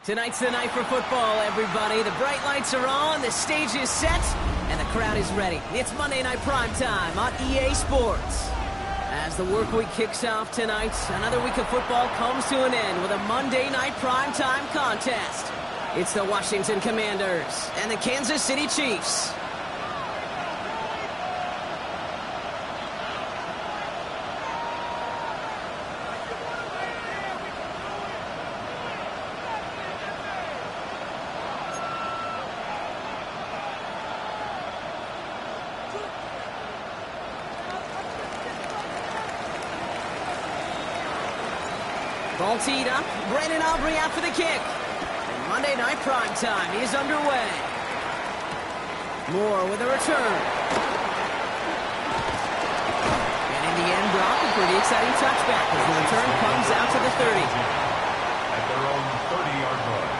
Tonight's the night for football, everybody. The bright lights are on, the stage is set, and the crowd is ready. It's Monday Night Primetime on EA Sports. As the work week kicks off tonight, another week of football comes to an end with a Monday Night Primetime contest. It's the Washington Commanders and the Kansas City Chiefs. Ball teed up. Brandon Aubrey out for the kick. And Monday Night Primetime is underway. Moore with a return. And in the end, Brock, a pretty exciting touchback as the return comes out to the 30. At their own 30-yard line.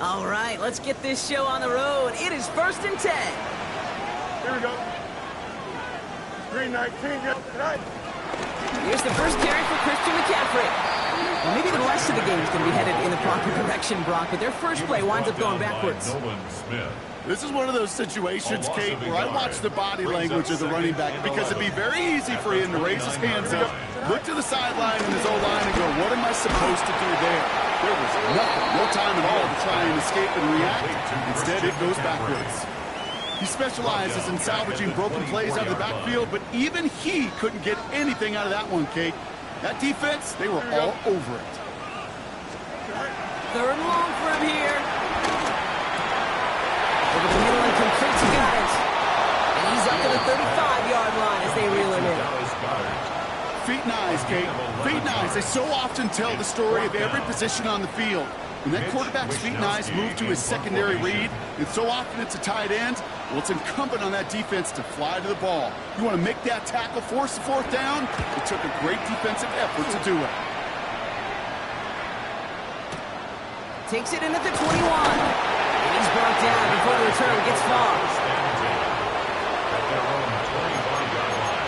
All right, let's get this show on the road. It is 1st and 10. Here we go. 319, tonight. Here's the first carry for Christian McCaffrey. Well, maybe the rest of the game is going to be headed in the proper direction, Brock, but their first play winds up going backwards. This is one of those situations, Kate, where I watch the body language of the running back because it'd be very easy for him to raise his hands up, look to the sideline in his O-line and go, what am I supposed to do there? There was nothing, no time at all to try and escape and react. Instead, it goes backwards. He specializes in salvaging broken plays out of the backfield, but even he couldn't get anything out of that one, Kate. That defense, they were all over it. 3rd and long for him here. Over the middle and complete, he got it. And he's up to the 35-yard line as they reel him in. Feet and eyes, Kate. Feet and eyes. They so often tell the story of every position on the field. When that quarterback's feet and eyes move to his secondary read, and so often it's a tight end, well, it's incumbent on that defense to fly to the ball. You want to make that tackle, force the 4th down? It took a great defensive effort to do it. Takes it in at the 21. And he's brought down before the return gets far. At their own 25-yard line.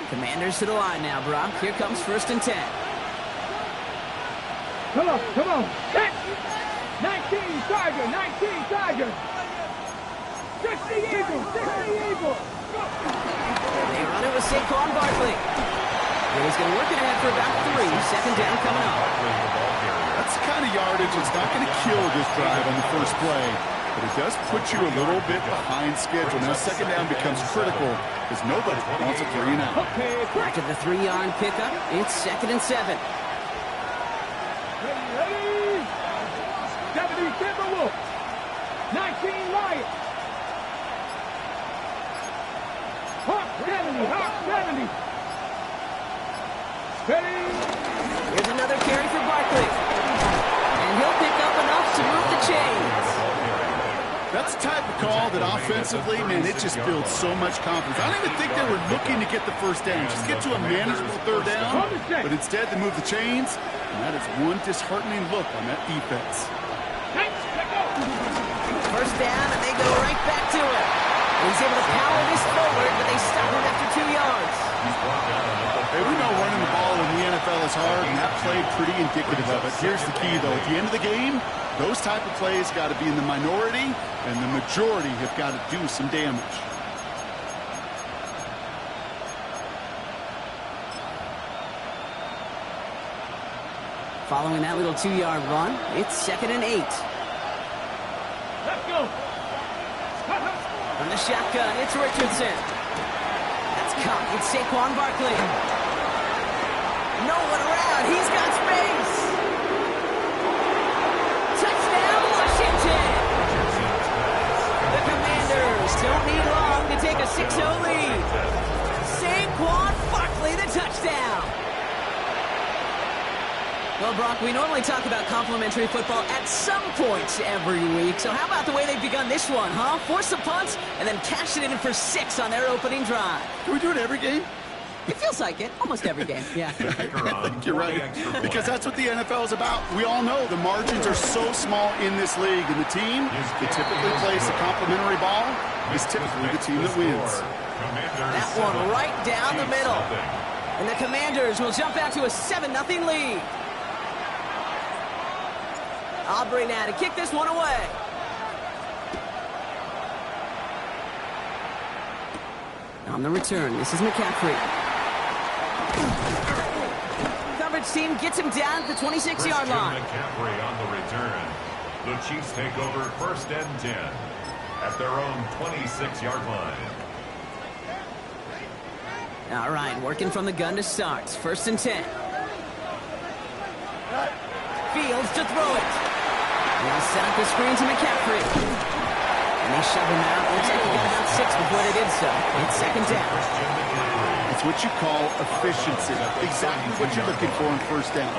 Commanders to the line now, Brock. Here comes 1st and 10. Come on, come on. Catch! 19 Tiger, 19 Tiger. 60 Eagle, 60 Eagle. They run it with Saquon Barkley. And he's going to work it ahead for about 3. 2nd down coming up. That's the kind of yardage that's not going to kill this drive on the first play, but it does put you a little bit behind schedule. Now 2nd down becomes critical because nobody wants a 3 and out. After the 3-yard pickup, it's 2nd and 7. Ready? 70 Timberwolves. 19 Lions. Hawk 70, Hawk 70. Ready? Here's another carry for Barkley. And he'll pick up enough to move the chains. That's the type of call that offensively, man, it just builds so much confidence. I don't even think they were looking to get the 1st down. Just get to a manageable 3rd down. But instead, they move the chains. And that is one disheartening look on that defense. 1st down, and they go right back to it. And he's able to power this forward, but they stop him after 2 yards. Hey, we know running the ball in the NFL is hard, and that play pretty indicative of it. Here's the key, though. At the end of the game, those type of plays got to be in the minority, and the majority have got to do some damage. Following that little 2-yard run, it's 2nd and 8. Let's go. From the shotgun, it's Richardson. That's caught. It's Saquon Barkley. No one around. He's got space. Touchdown, Washington. The Commanders don't need long to take a 6-0 lead. Saquon Barkley, the touchdown. Well, Brock, we normally talk about complimentary football at some points every week. So how about the way they've begun this one, huh? Force a punt and then cash it in for 6 on their opening drive. Can we do it every game? It feels like it. Almost every game, yeah. I think you're right. Because that's what the NFL is about. We all know the margins are so small in this league. And the team that typically plays the complimentary ball is typically the team that wins. That one right down the middle. And the Commanders will jump out to a 7-0 lead. Aubrey now to kick this one away. On the return, this is McCaffrey. Coverage team gets him down at the 26-yard line. McCaffrey on the return. The Chiefs take over 1st and 10 at their own 26-yard line. All right, working from the gun to start. 1st and 10. Fields to throw it. They'll set up the screen to McCaffrey. And they shove him out. Looks like he got about 6 before they did so. It's 2nd down. It's what you call efficiency. Exactly what you're looking for on 1st down.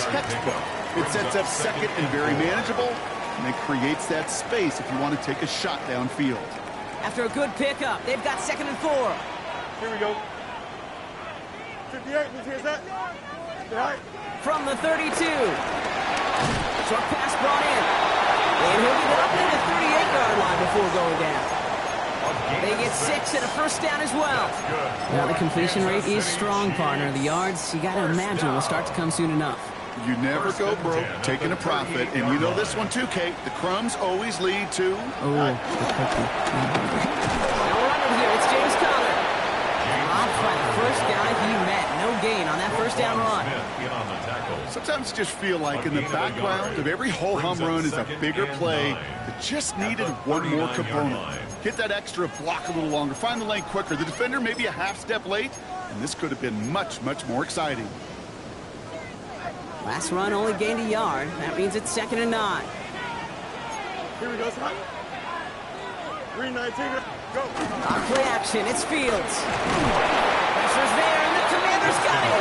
Textbook. It sets up 2nd and very manageable, and it creates that space if you want to take a shot downfield. After a good pickup, they've got 2nd and 4. Here we go. 58, who's here's that? Yeah. From the 32. Short pass brought in. And he'll get up to the 38-yard line before going down. They get 6 and a 1st down as well. Now the completion rate is strong, partner. The yards, you got to imagine, will start to come soon enough. You never go broke taking a profit, and you know this one too, Kate. The crumbs always lead to... Oh, the cookie. Now running here, it's James Conner. Off by the 1st guy he met. No gain on that 1st down run. Sometimes just feel like in the background of every ho-hum run is a bigger play that just needed one more component. Hit that extra block a little longer, find the lane quicker. The defender may be a half step late, and this could have been much, much more exciting. Last run only gained a yard. That means it's 2nd and 9. Here we go, son. 319, go. On play action, it's Fields. Pressure's there, and the Commanders got him.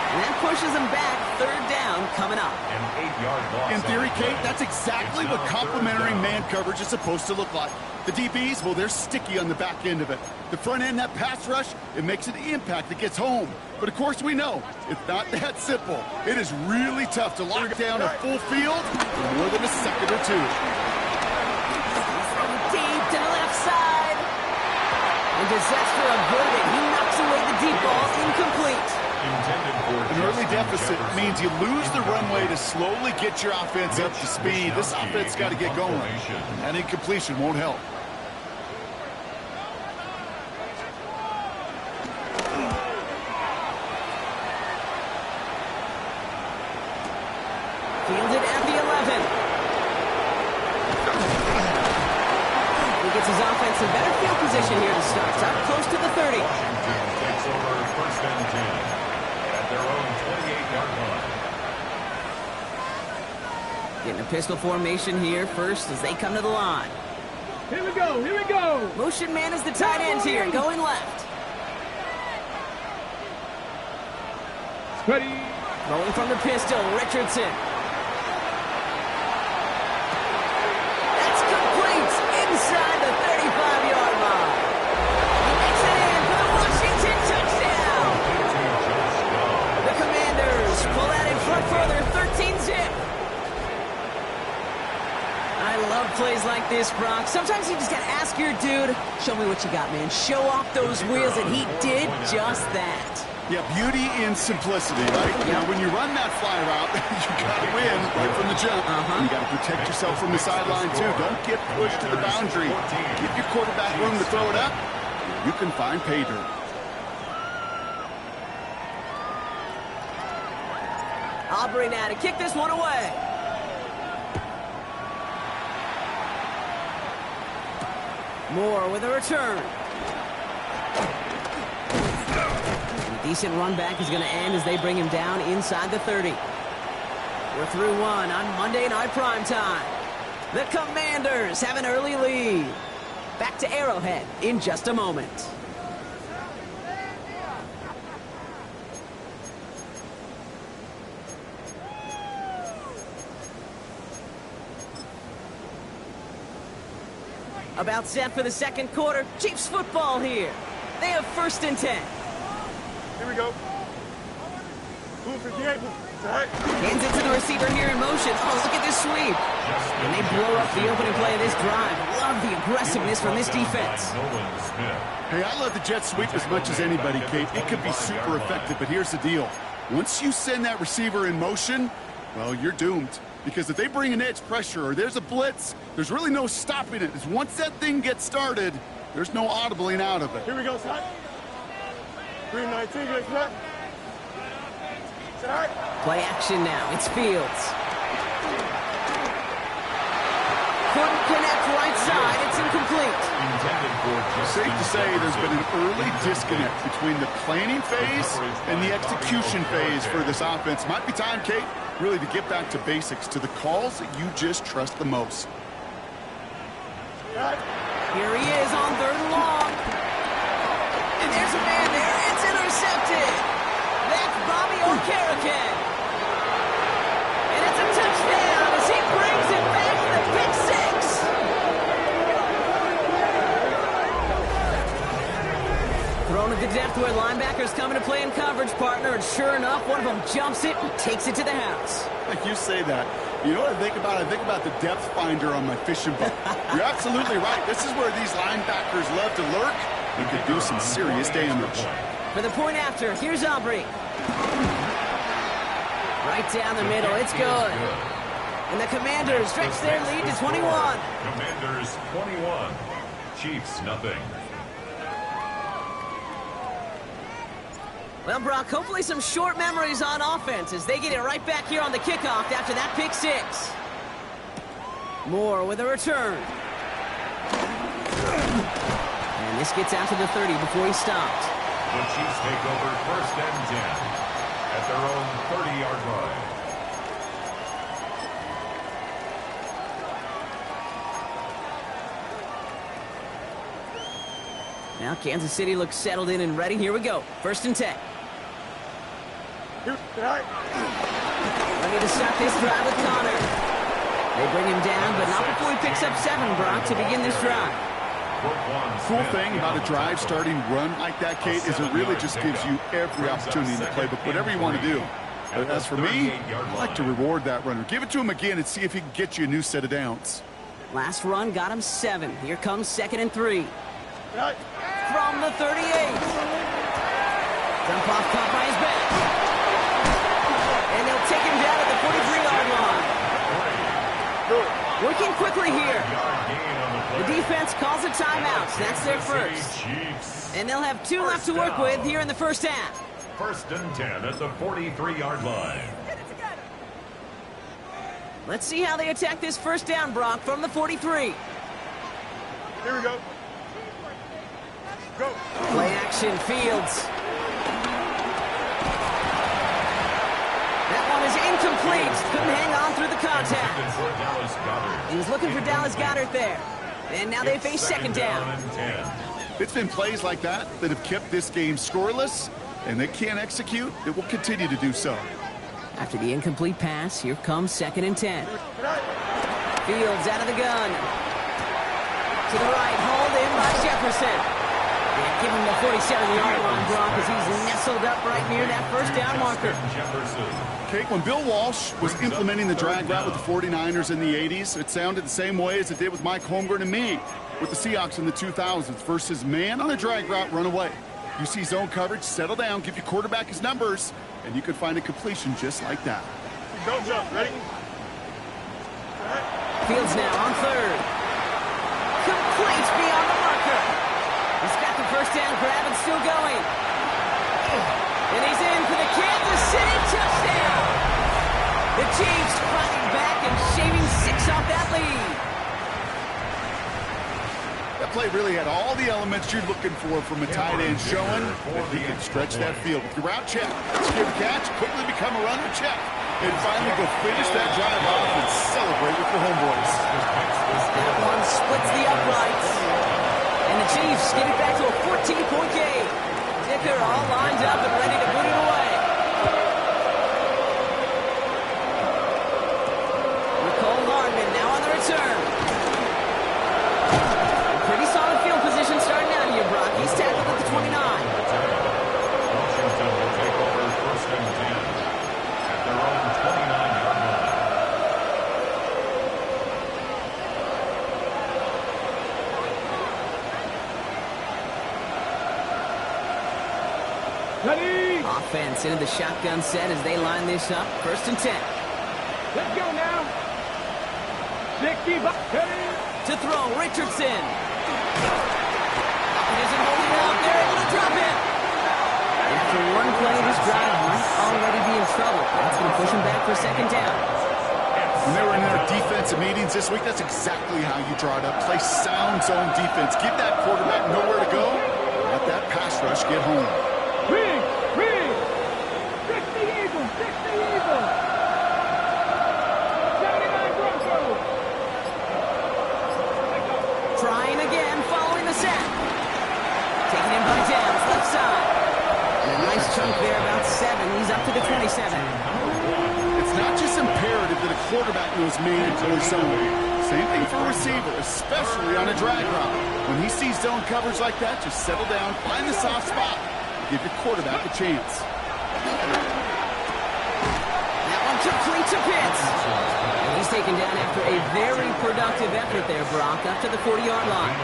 And that pushes them back. 3rd down coming up. An 8-yard loss. In theory, Kate, that's exactly what complementary man coverage is supposed to look like. The DBs, well, they're sticky on the back end of it. The front end, that pass rush, it makes an impact that gets home. But, of course, we know it's not that simple. It is really tough to lock down a full field for more than a second or two. Deep to the left side. And disaster averted. He knocks away the deep ball. Incomplete. An early deficit means you lose the runway to slowly get your offense up to speed. This offense got to get going. That incompletion won't help. Fielded at the 11. He gets his offense in better field position here to start. Up close to the 30. Washington takes over 1st and 10 at their own 28-yard line. Getting a pistol formation here first as they come to the line. Here we go, here we go. Motion man is the tight end here, going left. Ready. Rolling from the pistol, Richardson. That's complete inside the 35-yard line. He makes it in for the Washington touchdown. The Commanders pull out in front for their 13-zip. I love plays like this, Brock. Sometimes you just got to ask your dude, show me what you got, man. Show off those wheels, and he did just that. Yeah, beauty in simplicity, right? You know, when you run that fly route, you got to win right from the jump. You got to protect yourself from the sideline, too. Don't get pushed to the boundary. Give your quarterback room to throw it up. You can find pay dirt. Aubrey now to kick this one away. Moore with a return. Decent run back is going to end as they bring him down inside the 30. We're through one on Monday Night Primetime. The Commanders have an early lead. Back to Arrowhead in just a moment. About set for the second quarter. Chiefs football here. They have 1st and 10. Here we go. Move 58. Right. Hands it to the receiver here in motion. Oh, look at this sweep. And they blow up the opening play of this drive. Love the aggressiveness from this defense. Hey, I love the jet sweep as much as anybody, Kate. It could be super effective, but here's the deal. Once you send that receiver in motion, well, you're doomed. Because if they bring an edge pressure or there's a blitz, there's really no stopping it. Once that thing gets started, there's no audibling out of it. Here we go, son. 319, guys, set. Set. Play action now. It's Fields. Couldn't connect right side. It's incomplete. Safe to say there's been an early disconnect between the planning phase and the execution phase for this offense. Might be time, Kate, really to get back to basics, to the calls that you just trust the most. Here he is on 3rd and long. And there's a man there. It's intercepted. That's Bobby Okereke. And it's a touchdown as he brings it back to the pick 6. Thrown at the depth where linebackers coming to play in coverage, partner. And sure enough, one of them jumps it and takes it to the house. Like you say that. You know what I think about? I think about the depth finder on my fishing boat. You're absolutely right. This is where these linebackers love to lurk. You could do some serious damage. For the point after, here's Aubrey. Right down the middle, it's good. And the Commanders stretch their lead to 21. Commanders 21, Chiefs nothing. Well, Brock, hopefully some short memories on offense as they get it right back here on the kickoff after that pick 6. Moore with a return. And this gets out to the 30 before he stopped. The Chiefs take over 1st and 10 at their own 30-yard line. Now Kansas City looks settled in and ready. Here we go. 1st and 10. Ready to start this drive with Connor. They bring him down, but not before he picks up 7, Brock, to begin this drive. Cool thing about a drive starting run like that, Kate, is it really just gives you every opportunity in the playbook, whatever you want to do. But as for me, I like to reward that runner. Give it to him again and see if he can get you a new set of downs. Last run got him 7. Here comes 2nd and 3. From the 38. Dump off caught by his back. And they'll take him down at the 43-yard line. Working quickly here. The defense calls a timeout. That's their first. And they'll have 2 left to work with here in the first half. 1st and 10 at the 43-yard line. Let's see how they attack this first down, Brock, from the 43. Here we go. Go. Play action, Fields. That one is incomplete. Couldn't hang on through the contact. He was looking for Dallas Goedert there. And now they face 2nd down. It's been plays like that that have kept this game scoreless, and they can't execute. It will continue to do so. After the incomplete pass, here comes 2nd and 10. Fields out of the gun. To the right, hauled in by Jefferson. And give him the 47-yard line, Brock, as he's nestled up right near that first down marker. Kate, when Bill Walsh was implementing the drag route with the 49ers in the 80s, it sounded the same way as it did with Mike Holmgren and me with the Seahawks in the 2000s versus man on a drag route, run away. You see zone coverage, settle down, give your quarterback his numbers, and you can find a completion just like that. Go, jump. Ready? Fields now on 3rd. Complete beyond the marker. He's got the first down grab and still going. And he's in for the Kansas City touchdown. The Chiefs fighting back and shaving 6 off that lead. That play really had all the elements you're looking for from a tight end, showing that he can stretch that field with your route check. Secure the catch, quickly become a runner check, and finally go finish that drive off and celebrate with your homeboys. That one splits the uprights. And the Chiefs get it back to a 14-point game. Dicker all lined up and ready to put it away. Nicole Hardman now on the return. Ready? Offense into the shotgun set as they line this up. 1st and 10. Let's go now. 60. Ready? To throw, Richardson. He isn't holding out. They're able to drop it. After one play, this drive might already be in trouble. That's going to push him back for 2nd down. When they were in their defensive meetings this week, that's exactly how you draw it up. Play sound zone defense. Give that quarterback nowhere to go. Let that pass rush get home. Ring! 60 Eagles! 60 Eagles! 79 Broncos! Trying again, following the sack. Taking him by Downs, left side. And a nice chunk there, about 7. He's up to the 27. It's not just imperative that a quarterback knows man or zone. Same thing for a receiver, especially on a drag route. When he sees zone coverage like that, just settle down, find the soft spot, and give your quarterback a chance. That one complete to Pitts. And he's taken down after a very productive effort there, Brock, up to the 40-yard line.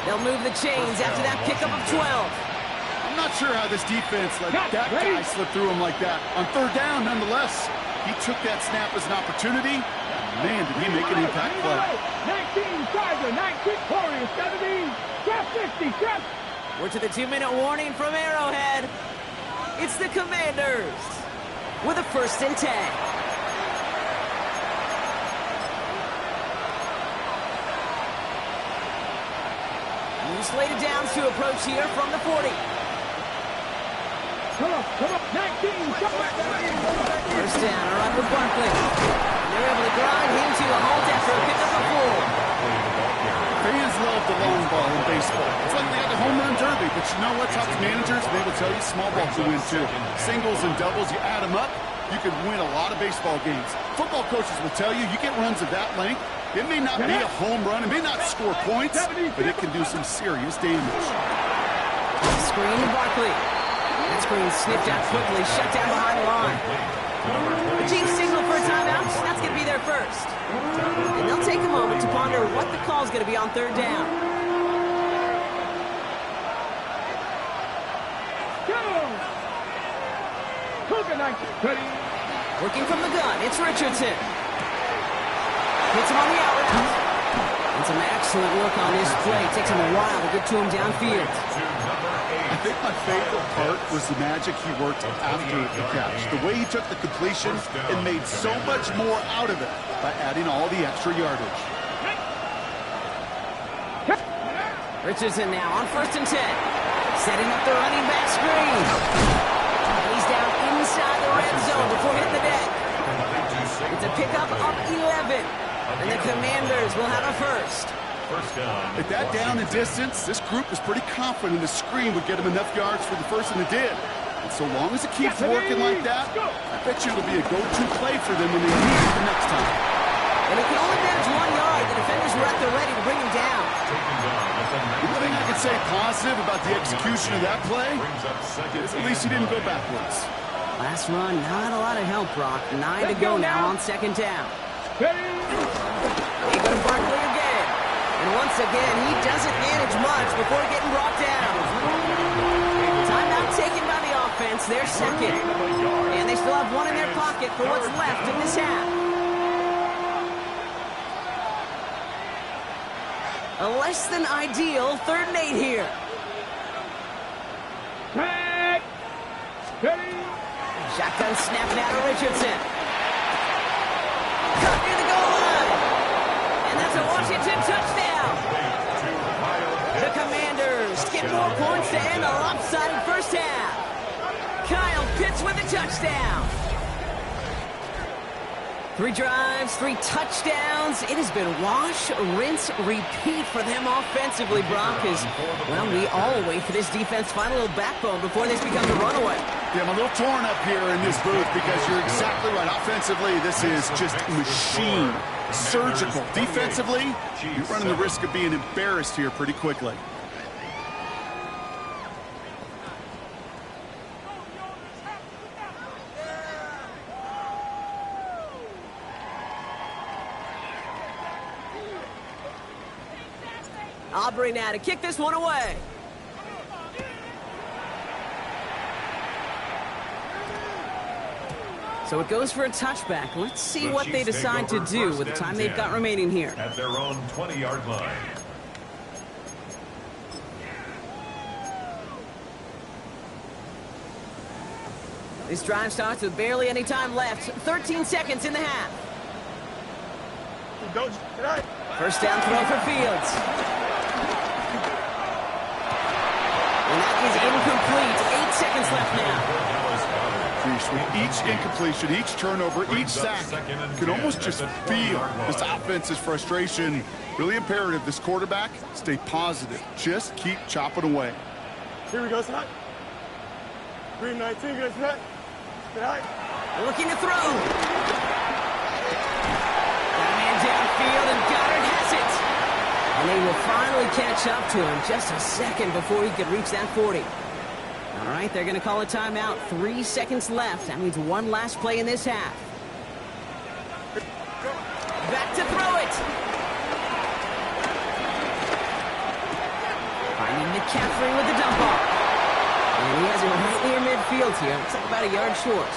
They'll move the chains after that pickup of 12. I'm not sure how this defense let that guy slip through him like that. On 3rd down, nonetheless, he took that snap as an opportunity. Man, did he make an impact play. 19 Tiger, 19 Warriors, 17, trap 60, trap. We're to the 2-minute warning from Arrowhead. It's the Commanders with a 1st and 10. New slated downs to approach here from the 40. Come on, 19, come on. 1st down, a run with Barkley. And they're able to grind him to a halt after a pickup of 4. Fans love the long ball in baseball. It's like they got the home run derby, but you know what? Talk to managers, and they will tell you small ball can win too. Singles and doubles, you add them up, you can win a lot of baseball games. Football coaches will tell you, you get runs of that length, it may not be a home run, it may not score points, but it can do some serious damage. Screen to Barkley. That screen sniffed out quickly, shut down behind the line. The Chiefs signal for a timeout. That's going to be their first. And they'll take a moment to ponder what the call is going to be on 3rd down. Go! Cougar 19, ready? Working from the gun, it's Richardson. Hits him on the outlet. And some excellent work on this play. Takes him a while to get to him downfield. I think my favorite part was the magic he worked after the catch. The way he took the completion and made so much more out of it by adding all the extra yardage. Richardson now on 1st and 10. Setting up the running back screen. And he's down inside the red zone before hitting the deck. It's a pickup of 11. And the Commanders will have a 1st. At that down and distance, this group was pretty confident the screen would get him enough yards for the 1st, and it did. And so long as it keeps working like that, I bet you it'll be a go-to play for them when they need it the next time. And he can only manage 1 yard. The defenders were at the ready to bring him down. The thing I can say positive about the execution of that play is at least he didn't go backwards. Last run, not a lot of help, Brock. 9 to go now on 2nd down. They go to Barkley again. And once again, he doesn't manage much before getting brought down. Timeout taken by the offense, their 2nd. And they still have 1 in their pocket for what's left in this half. A less than ideal 3rd and 8 here. Shotgun snap now to Richardson. Cut near the goal line. And that's a Washington touchdown. The Commanders get more points to end a lopsided 1st half. Kyle Pitts with a touchdown. 3 drives, 3 touchdowns. It has been wash, rinse, repeat for them offensively, Brock, as, well, we all wait for this defense to find a little backbone before this becomes a runaway. Yeah, I'm a little torn up here in this booth because you're exactly right. Offensively, this is just machine, surgical. Defensively, you're running the risk of being embarrassed here pretty quickly. Aubrey now to kick this one away. So it goes for a touchback. Let's see what they decide to do with the time they've got remaining here. At their own 20-yard line. This drive starts with barely any time left. 13 seconds in the half. First down throw for Fields. And that is incomplete. 8 seconds left now. With each incompletion, each turnover, each sack, you can almost just feel this offense's frustration. Really imperative, this quarterback, stay positive. Just keep chopping away. Here we go, Snot. 319, good, Snot. Looking to throw. Got a man downfield, and Goddard has it. And they will finally catch up to him just a second before he could reach that 40. All right, they're going to call a timeout. 3 seconds left. That means one last play in this half. Back to throw it. Finding McCaffrey with the dump off. And he has it right near midfield here. It's like about a yard short.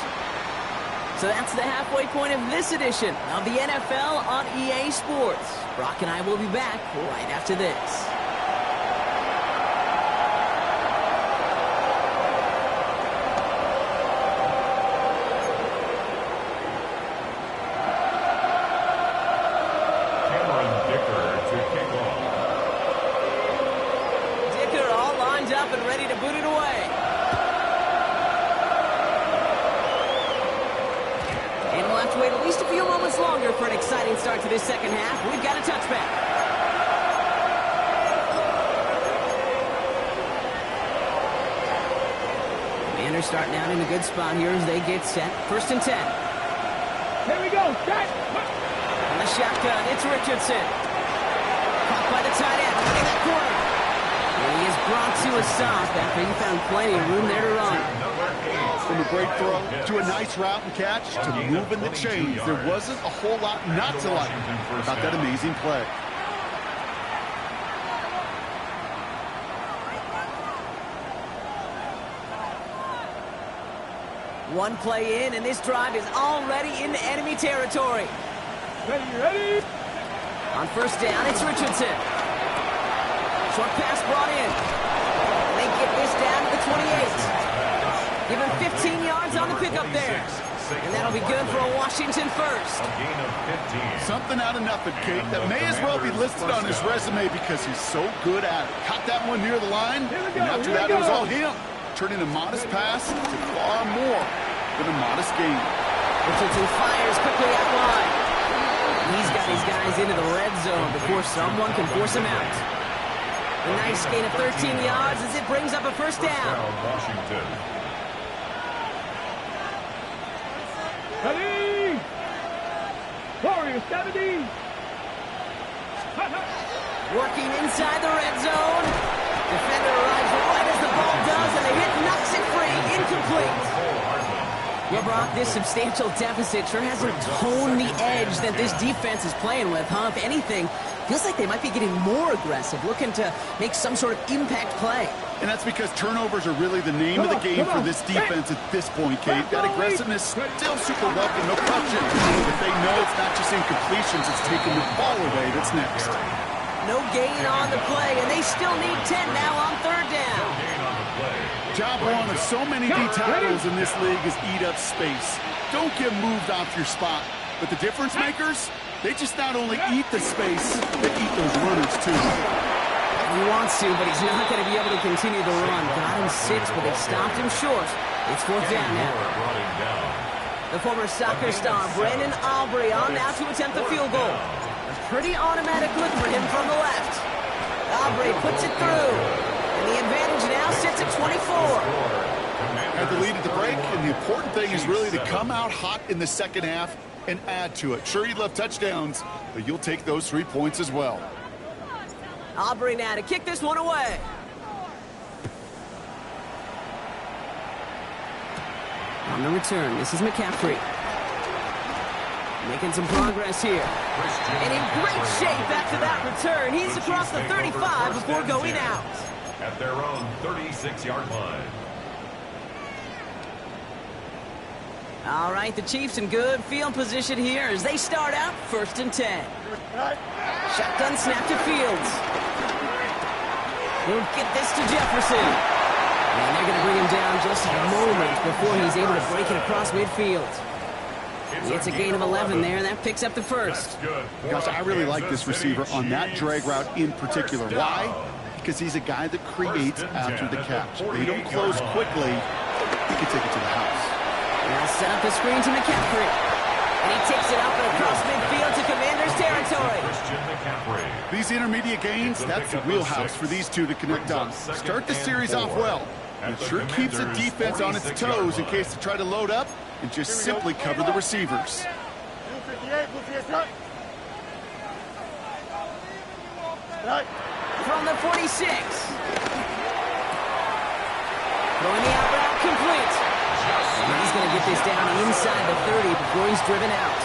So that's the halfway point of this edition of the NFL on EA Sports. Brock and I will be back right after this. And ready to boot it away. And we'll have to wait at least a few moments longer for an exciting start to this second half. We've got a touchback. Commanders starting out in a good spot here as they get set. 1st and 10. Here we go. Set. On the shotgun, it's Richardson. Caught by the tight end, running that corner. And he is brought to a stop after he found plenty of room there to run. From a great throw to a nice route and catch to moving the chains, there wasn't a whole lot not to like about that amazing play. One play in, and this drive is already into enemy territory. Ready. On 1st down, it's Richardson. Short pass brought in. They get this down to the 28. Give him 15 yards on the pickup there. And that'll be good for a Washington first. A gain of 15. Something out of nothing, Kate. That may as well be listed on his resume because he's so good at it. Caught that one near the line, and after that it was all him. Turning a modest pass to far more than a modest gain. Richardson fires quickly out wide. He's got his guys into the red zone before someone can force him out. A nice gain of 13 yards as it brings up a first down. Washington. Ready. Warriors 70. Working inside the red zone. Defender arrives right as the ball does, and the hit knocks it free. Incomplete. Well, Brock, this substantial deficit sure hasn't toned the edge that this defense is playing with, huh? If anything, feels like they might be getting more aggressive, looking to make some sort of impact play. And that's because turnovers are really the name of the game for this defense at this point, Kate. That aggressiveness still super welcome, no question. But they know it's not just incompletions, it's taking the ball away that's next. No gain on the play, and they still need 10 now on 3rd down. Job one of so many D tackles in this league is eat up space. Don't get moved off your spot. But the difference makers, they just not only eat the space, they eat those runners too. He wants to, but he's not going to be able to continue the run. Got him 6, but they stopped him short. It's 4th down now. The former soccer star, Brandon Aubrey, on now to attempt the field goal. A pretty automatic look for him from the left. Aubrey puts it through. And the advantage now sits at 24. Had the lead at the break, and the important thing is really to come out hot in the second half and add to it. Sure, you'd love touchdowns, but you'll take those 3 points as well. Aubrey now to kick this one away. On the return, this is McCaffrey. Making some progress here. And in great shape after that return. He's across the 35 before going out. At their own 36-yard line. All right, the Chiefs in good field position here as they start out 1st and 10. Shotgun snap to Fields. He'll get this to Jefferson. And they're going to bring him down just a moment before he's able to break it across midfield. It's a gain of 11 there. That picks up the first. Gosh, I really like this receiver on that drag route in particular. Why? Because he's a guy that creates after the catch. They don't close quickly. He can take it to the house. Now set up the screen to McCaffrey. And he takes it up and across midfield to Commander's territory. These intermediate gains, that's the wheelhouse for these two to connect on. Start the series off well. It sure keeps the defense on its toes in case they try to load up and just simply cover the receivers. From the 46. Throwing the out route complete. And he's going to get this down inside the 30 before he's driven out.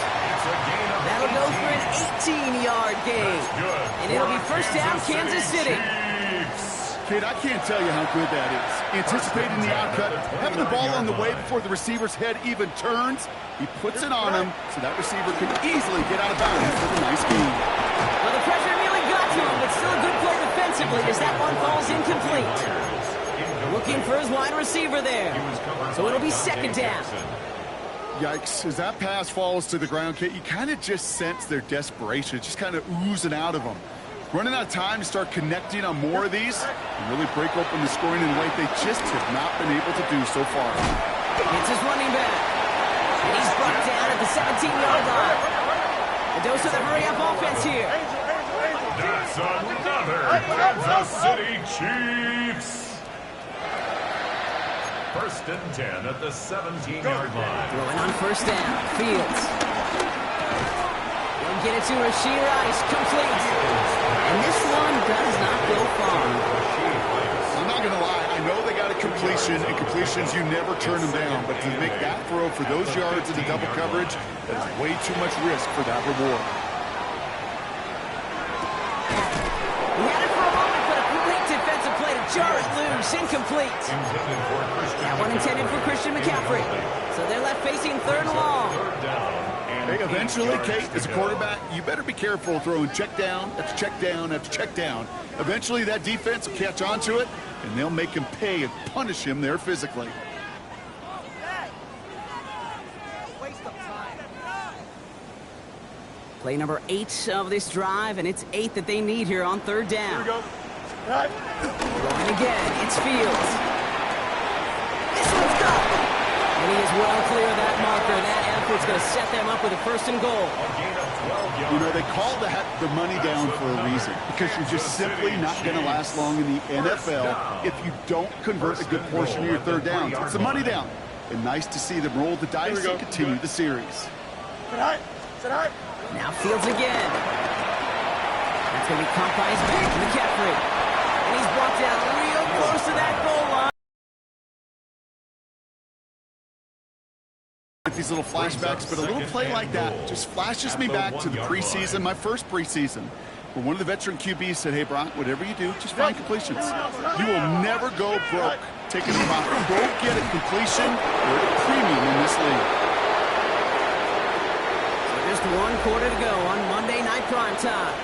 That'll go for an 18-yard gain. And it'll be first down, Kansas City. Kid, I can't tell you how good that is. Anticipating the outcut, having the ball on the way before the receiver's head even turns, he puts it on him so that receiver can easily get out of bounds with a nice gain. Well, the pressure nearly got to him, but still a good play defensively as that one falls incomplete. Looking for his wide receiver there. So it'll be 2nd down. Yikes, as that pass falls to the ground, Kate, you kind of just sense their desperation, just kind of oozing out of them. Running out of time to start connecting on more of these and really break open the scoring in a way they just have not been able to do so far. It's his running back. And he's brought down at the 17-yard line. A dose of the hurry-up offense here. That's another Kansas City Chiefs. 1st and 10 at the 17-yard line. Throwing on 1st down. Fields. He'll get it to Rashee Rice. Complete. And this one does not go far. I'm not going to lie. I know they got a completion, and completions, you never turn them down. But to make that throw for those yards in the double coverage, that is way too much risk for that reward. He had it for a moment, but a great defensive play to jar it loose. Incomplete. That one intended for Christian McCaffrey. So they're left facing 3rd and long. Hey, eventually, Kate, as a quarterback, you better be careful throwing check down after check down after check down. Eventually, that defense will catch on to it, and they'll make him pay and punish him there physically. Play number 8 of this drive, and it's 8 that they need here on 3rd down. Here we go. Going again, it's Fields. This one's got it. And he is well clear of that marker. That effort's going to set them up with a 1st and goal. You know, they call that the money down for a reason, because you're just simply not going to last long in the NFL if you don't convert a good portion of your 3rd downs. It's the money down. And nice to see them roll the dice and continue the series. Now Fields again. That's going to be caught by his back, McCaffrey. And he's brought down real close to that goal line. These little flashbacks, but a little play like that just flashes me back to the preseason, my first preseason, where one of the veteran QBs said, hey, Brock, whatever you do, just find completions. You will never go broke taking a profit. Go get a completion or a premium in this league. So just 1 quarter to go on Monday Night Primetime.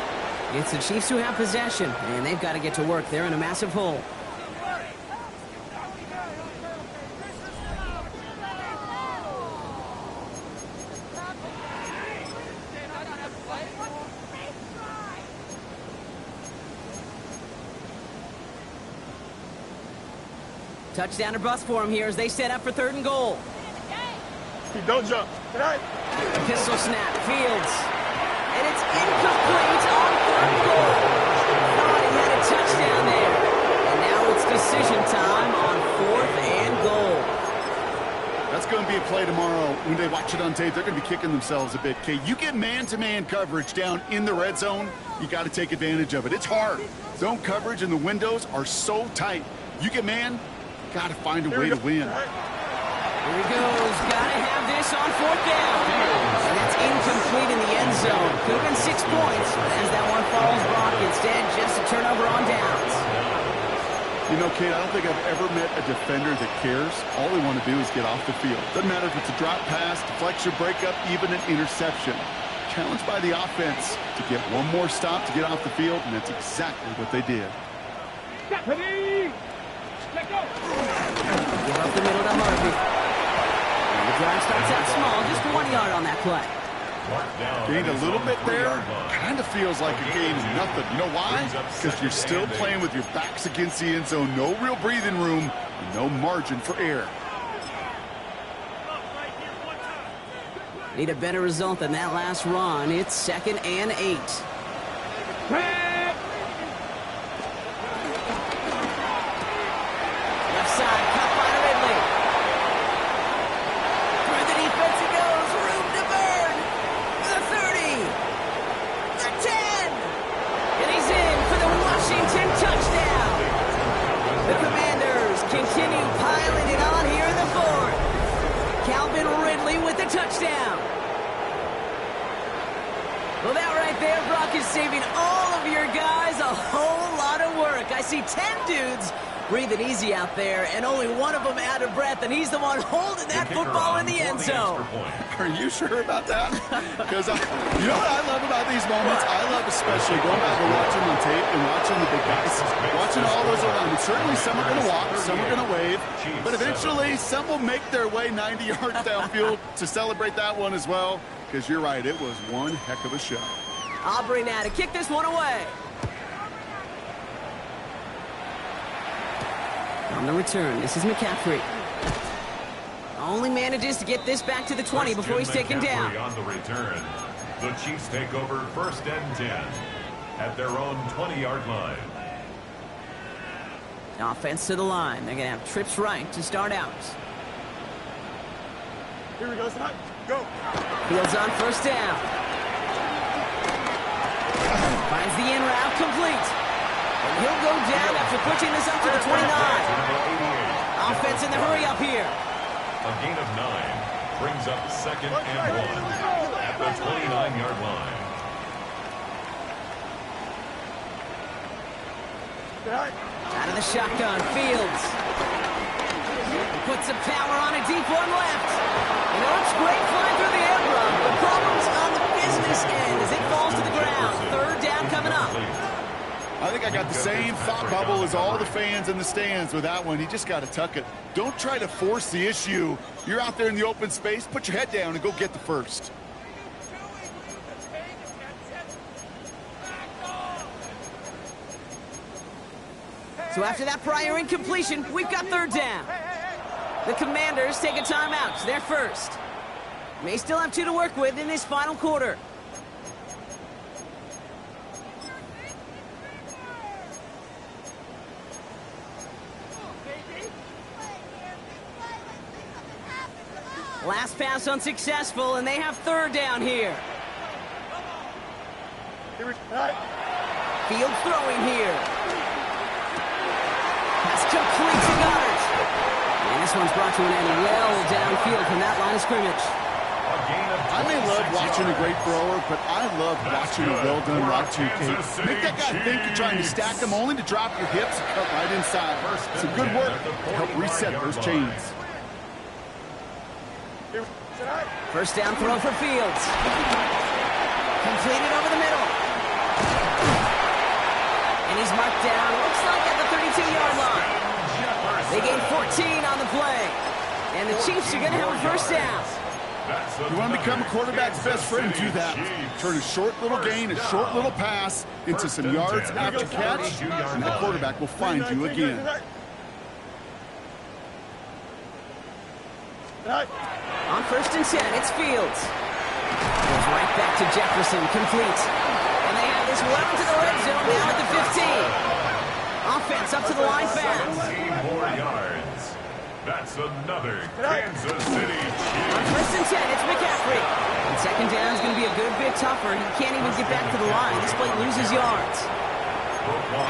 It's the Chiefs who have possession, and they've got to get to work. They're in a massive hole. Touchdown or bust for him here as they set up for 3rd and goal. Don't jump. Pistol snap, Fields. And it's incomplete on 3rd and goal. Thought he had a touchdown there. And now it's decision time on 4th and goal. That's going to be a play tomorrow. When they watch it on tape, they're going to be kicking themselves a bit. Okay, you get man-to-man coverage down in the red zone, you got to take advantage of it. It's hard. Zone coverage and the windows are so tight. You get man, got to find a way to win. Here he goes. Got to have this on 4th down. And that's incomplete in the end zone. Could have been 6 points, but as that one falls, Brock, instead just a turnover on downs. You know, Kate, I don't think I've ever met a defender that cares. All they want to do is get off the field. Doesn't matter if it's a drop pass, deflection, breakup, even an interception. Challenged by the offense to get one more stop to get off the field, and that's exactly what they did. Ready? Let go. Give up the middle to Harvey. And the drive starts out small, just 1 yard on that play. Gained a little bit there. Kind of feels like a gain of nothing. You know why? Because you're still playing with your backs against the end zone. No real breathing room and no margin for error. Need a better result than that last run. It's 2nd and 8. Left side, cut by Ridley. Through the defense it goes. Room to burn. The 30. The 10. And he's in for the Washington touchdown. The Commanders continue piling it on here in the 4th. Calvin Ridley with the touchdown. Well, that right there, Brock, is saving all of your guys a whole lot of work. I see 10 dudes breathing easy out there, and only one of them out of breath, and he's the one holding that football in the end zone. Are you sure about that? Because you know what I love about these moments? I love especially going back and watching on tape and watching the big guys, watching all those around. Certainly some are going to walk, some are going to wave, but eventually some will make their way 90 yards downfield to celebrate that one as well. Because you're right, it was one heck of a show. Aubrey now to kick this one away. On the return, this is McCaffrey. Only manages to get this back to the 20 before he's taken down. On the return, the Chiefs take over 1st and 10 at their own 20-yard line. Offense to the line. They're going to have trips right to start out. Here we go, son. Go. Fields on 1st down. Finds the in route complete. And he'll go down after pushing this up to the 29. Offense in the hurry up here. A gain of 9 brings up 2nd and 1 at the 29-yard line. Out of the shotgun, Fields. Puts some power on a deep one left. You know, it's great flying through the air, bro. The problem's on the business end as it falls to the ground. 3rd down coming up. I think I got the same thought bubble as all the fans in the stands with that one. You just got to tuck it. Don't try to force the issue. You're out there in the open space. Put your head down and go get the first. So after that prior incompletion, we've got 3rd down. The Commanders take a timeout. They're first. May still have 2 to work with in this final quarter. Last pass unsuccessful, and they have 3rd down here. Field throwing here. Pass complete to Goddard. And this one's brought to an end well downfield from that line of scrimmage. I may love watching a great thrower, but I love watching a well-done route too, Kate. Make that guy think you're trying to stack him only to drop your hips and cut right inside. Some good work to help reset those chains. 1st down throw for Fields. Completed over the middle. And he's marked down, looks like at the 32-yard line. They gain 14 on the play. And the Chiefs are going to have a 1st down. You want to become a quarterback's best friend, do that. Turn a short little gain, a short little pass into some yards after catch, and the quarterback will find you again. On 1st and 10, it's Fields. Goes right back to Jefferson, complete. And they have this well into the red zone now at the 15. Offense up to the line fast. 14 more yards. That's another Kansas City Chiefs. On 1st and 10, it's McCaffrey. And 2nd down is going to be a good bit tougher. He can't even get back to the line. This play loses yards.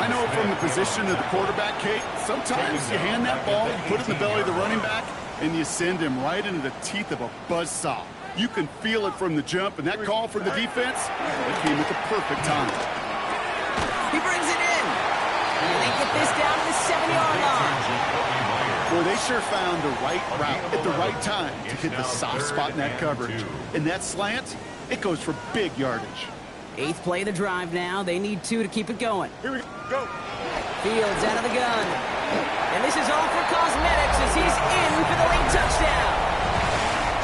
I know from the position of the quarterback, Kate, sometimes you hand that ball, you put it in the belly of the running back, and you send him right into the teeth of a buzzsaw. You can feel it from the jump, and that call from the defense, it came at the perfect time. He brings it in. And they get this down to the 7 3-yard line. Boy, they sure found the right route at the right time to hit the soft spot in that coverage. And that slant, it goes for big yardage. 8th play of the drive now. They need 2 to keep it going. Here we go. Fields out of the gun. And this is all for cosmetics as he's in for the late touchdown.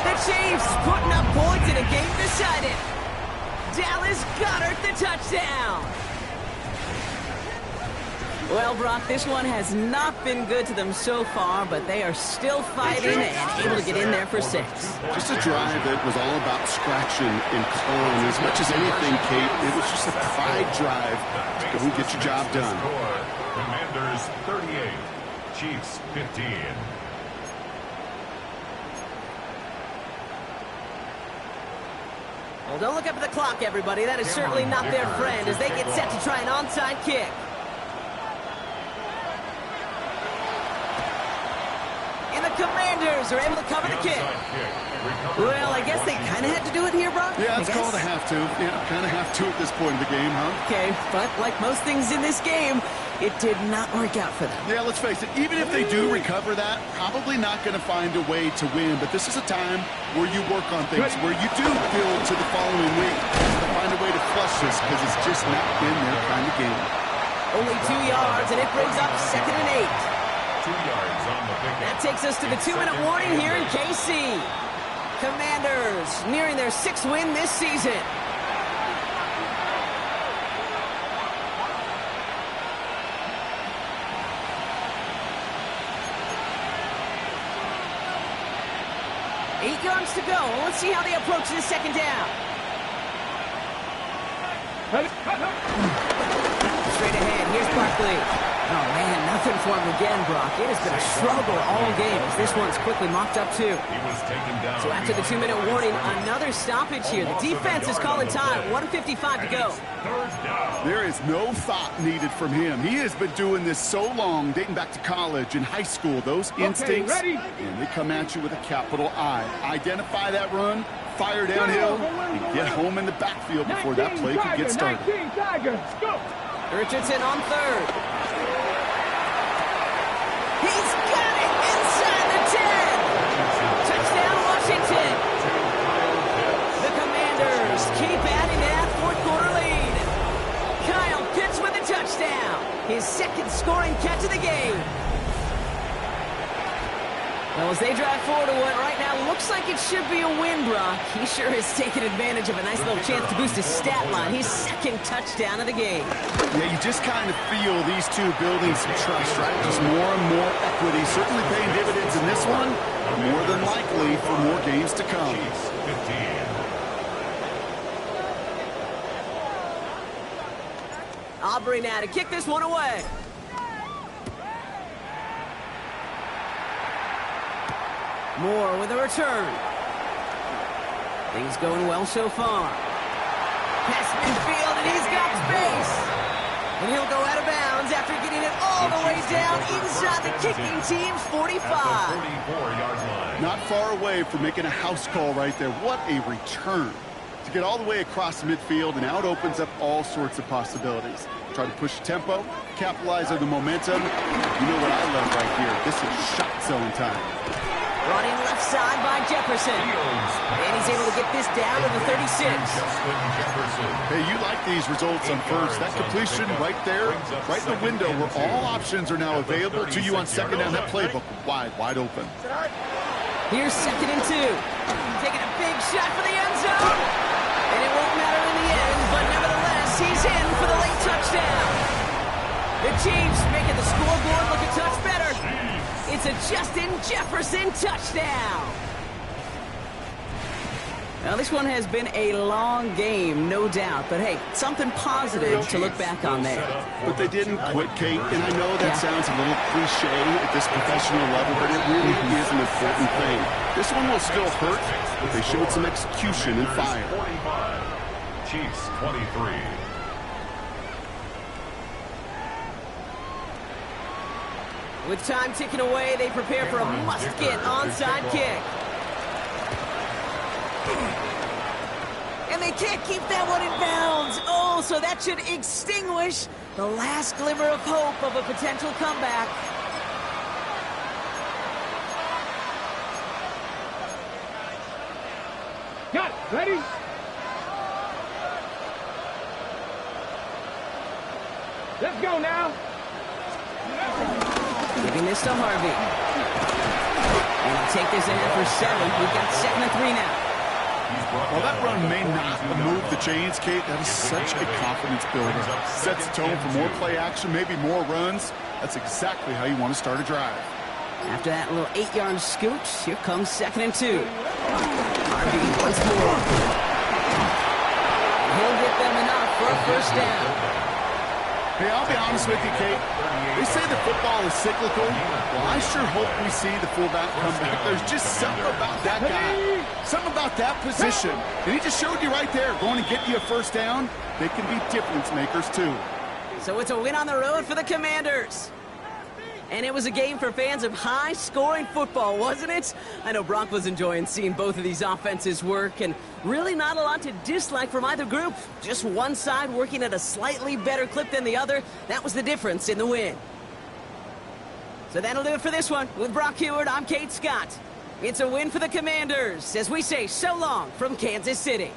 The Chiefs putting up points in a game decided. Dallas Goedert the touchdown. Well, Brock, this one has not been good to them so far, but they are still fighting and able to get in there for 6. Just a drive that was all about scratching and clawing. As much as anything, Kate, it was just a pride drive to go and get your job done. Commanders 38, Chiefs 15. Well, don't look up at the clock, everybody. That is certainly not their friend as they get set to try an onside kick. And the Commanders are able to cover the kick. Well, I guess they kind of had to do it here, Brock. Yeah, it's called a have to. Yeah, kind of have to at this point in the game, huh? Okay, but like most things in this game, it did not work out for them. Yeah, let's face it, even if they do recover that, probably not going to find a way to win. But this is a time where you work on things, where you do build to the following week to find a way to flush this, because it's just not been their kind of game. Only 2 yards, and it brings up 2nd and 8. 2 yards on the pick. That takes us to the 2-minute warning here in KC. Commanders nearing their 6th win this season. Eight yards to go. Let's see how they approach this 2nd down. Straight ahead. Here's Barkley. Oh, man, nothing for him again, Brock. It has been a struggle all game as this one's quickly mocked up, too. He was taken down. So after the 2-minute warning, another stoppage here. The defense is calling time. 1:55 to go. There is no thought needed from him. He has been doing this so long, dating back to college and high school. Those instincts, and they come at you with a capital I. Identify that run, fire downhill, and get home in the backfield before that play could get started. Richardson on 3rd. He's got it inside the 10. Touchdown, Washington. The Commanders keep adding that 4th-quarter lead. Kyle Pitts with a touchdown. His 2nd scoring catch of the game. Well, as they drive forward to what right now looks like it should be a win, Brock. He sure has taken advantage of a nice little chance to boost his stat line. His 2nd touchdown of the game. Yeah, you just kind of feel these two building some trust, right? Just more and more equity. Certainly paying dividends in this one. More than likely for more games to come. Chiefs 15. Aubrey now to kick this one away. Moore with a return. Things going well so far. Pass midfield, and he's got space. And he'll go out of bounds after getting it all the way down inside the kicking team's 45. 44-yard line. Not far away from making a house call right there. What a return. To get all the way across the midfield, and now it opens up all sorts of possibilities. Try to push tempo, capitalize on the momentum. You know what I love right here? This is shot zone time. Running left side by Jefferson. And he's able to get this down to the 36. Hey, you like these results on first. That completion right there, right in the window where all options are now available to you on 2nd down. That playbook wide open. Here's 2nd and 2. Taking a big shot for the end zone. And it won't matter in the end, but nevertheless, he's in for the late touchdown. The Chiefs making the scoreboard look a touch better. It's a Justin Jefferson touchdown. Now, this one has been a long game, no doubt. But, hey, something positive to look back on there. But they didn't quit, Kate. And I know that sounds a little cliche at this professional level, but it really is an important thing. This one will still hurt, but they showed some execution and fire. 45. Chiefs 23. With time ticking away, they prepare for a must-get onside kick. And they can't keep that one in bounds. Oh, so that should extinguish the last glimmer of hope of a potential comeback. Ready? Let's go now. Giving this to Harvey. And he'll take this ahead for 7. We've got 2nd and 3 now. Well, that run may not move the chains, Kate. That is such a confidence builder. Sets the tone for more play action, maybe more runs. That's exactly how you want to start a drive. After that little 8-yard scooch, here comes 2nd and 2. Harvey once more. And he'll get them enough for a first down. Hey, I'll be honest with you, Kate. They say the football is cyclical. Well, I sure hope we see the fullback come back. There's just something about that guy, something about that position. And he just showed you right there, going to get you a first down. They can be difference makers, too. So it's a win on the road for the Commanders. And it was a game for fans of high-scoring football, wasn't it? I know Brock was enjoying seeing both of these offenses work, and really not a lot to dislike from either group. Just one side working at a slightly better clip than the other. That was the difference in the win. So that'll do it for this one. With Brock Heward, I'm Kate Scott. It's a win for the Commanders, as we say so long from Kansas City.